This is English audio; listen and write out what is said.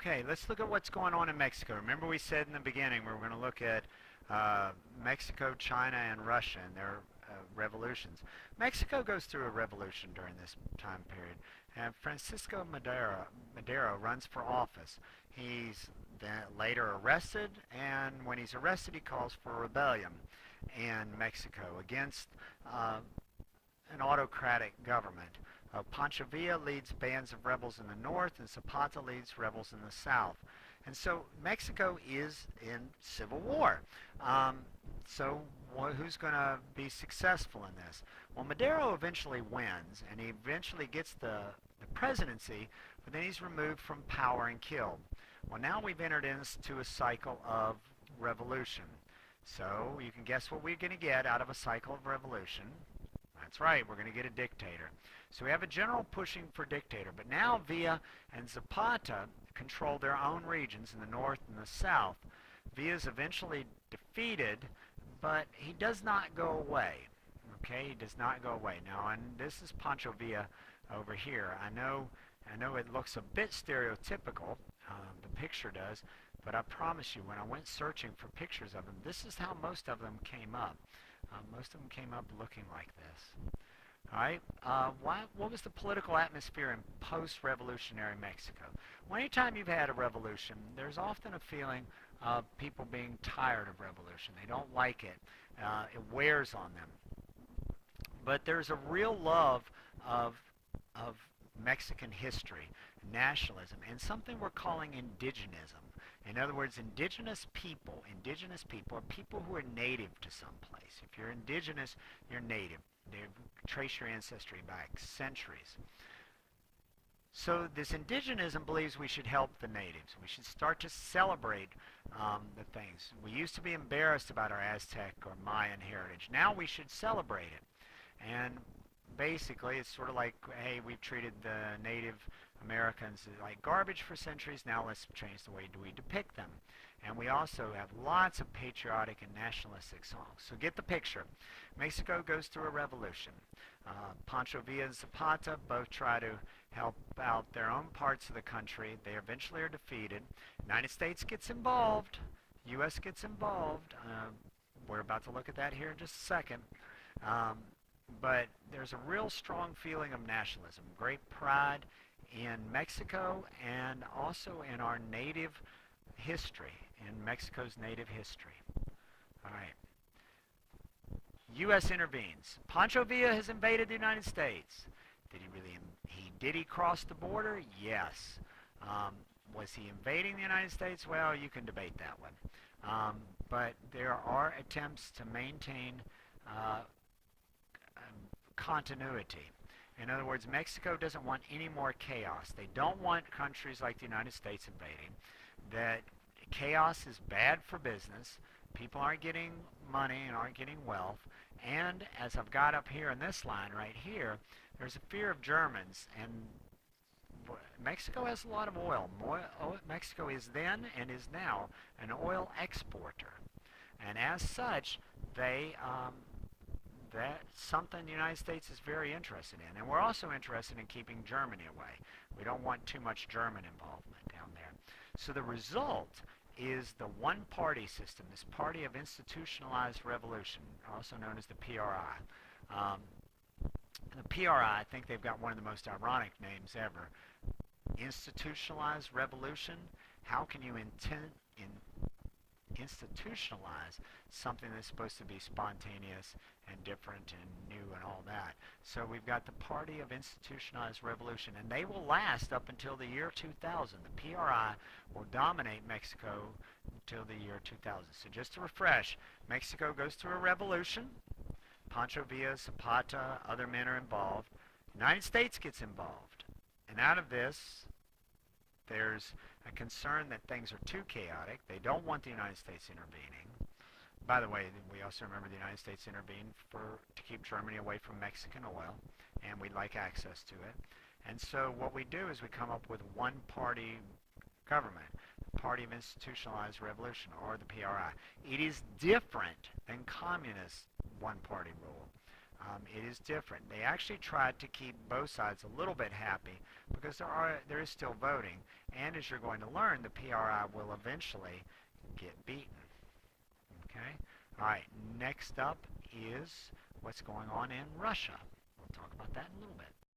Okay, let's look at what's going on in Mexico. Remember we said in the beginning we were going to look at Mexico, China, and Russia and their revolutions. Mexico goes through a revolution during this time period, and Francisco Madero runs for office. He's then later arrested, and when he's arrested, he calls for a rebellion in Mexico against uh, an autocratic government. Pancho Villa leads bands of rebels in the north, and Zapata leads rebels in the south. And so Mexico is in civil war. Um, so who's going to be successful in this? Well, Madero eventually wins, and he eventually gets the presidency, but then he's removed from power and killed. Well, now we've entered into a cycle of revolution. So you can guess what we're going to get out of a cycle of revolution. That's right, we're going to get a dictator. So we have a general pushing for dictator, but now Villa and Zapata control their own regions in the north and the south. Villa is eventually defeated, but he does not go away. Okay, he does not go away. Now, and this is Pancho Villa over here. I know it looks a bit stereotypical, the picture does, but I promise you, when I went searching for pictures of him, this is how most of them came up. Most of them came up looking like this. All right. What was the political atmosphere in post-revolutionary Mexico? Well, anytime you've had a revolution, there's often a feeling of people being tired of revolution. They don't like it. It wears on them. But there's a real love of of Mexican history, nationalism, and something we're calling indigenism. In other words, indigenous people are people who are native to some place. If you're indigenous, you're native. They trace your ancestry back centuries. So this indigenism believes we should help the natives. We should start to celebrate the things. We used to be embarrassed about our Aztec or Mayan heritage. Now we should celebrate it. And basically, it's sort of like, hey, we've treated the Native Americans like garbage for centuries. Now let's change the way we depict them. And we also have lots of patriotic and nationalistic songs. So get the picture. Mexico goes through a revolution. Pancho Villa and Zapata both try to help out their own parts of the country. They eventually are defeated. United States gets involved. U.S. gets involved. We're about to look at that here in just a second. But there's a real strong feeling of nationalism, great pride in Mexico and also in our native history, in Mexico's native history. All right. U.S. intervenes. Pancho Villa has invaded the United States. Did he really? Did he cross the border? Yes. Was he invading the United States? Well, you can debate that one. But there are attempts to maintain continuity. In other words, Mexico doesn't want any more chaos. They don't want countries like the United States invading. That chaos is bad for business. People aren't getting money and aren't getting wealth. And as I've got up here in this line right here, there's a fear of Germans. And Mexico has a lot of oil. Mexico is then and is now an oil exporter. And as such, that's something the United States is very interested in. And we're also interested in keeping Germany away. We don't want too much German involvement down there. So the result is the one-party system, this party of institutionalized revolution, also known as the PRI. The PRI, I think they've got one of the most ironic names ever. Institutionalized revolution. How can you institutionalize something that's supposed to be spontaneous and different and new and all that? So we've got the Party of Institutionalized Revolution, and they will last up until the year 2000. The PRI will dominate Mexico until the year 2000. So just to refresh, Mexico goes through a revolution. Pancho Villa, Zapata, other men are involved. The United States gets involved. And out of this, there's a concern that things are too chaotic. They don't want the United States intervening. By the way, we also remember the United States intervened to keep Germany away from Mexican oil, and we'd like access to it. And so what we do is we come up with one-party government, the Party of Institutionalized Revolution, or the PRI. It is different than communist one-party rule. It is different. They actually tried to keep both sides a little bit happy because there is still voting, and as you're going to learn, the PRI will eventually get beaten. Okay. All right. Next up is what's going on in Russia. We'll talk about that in a little bit.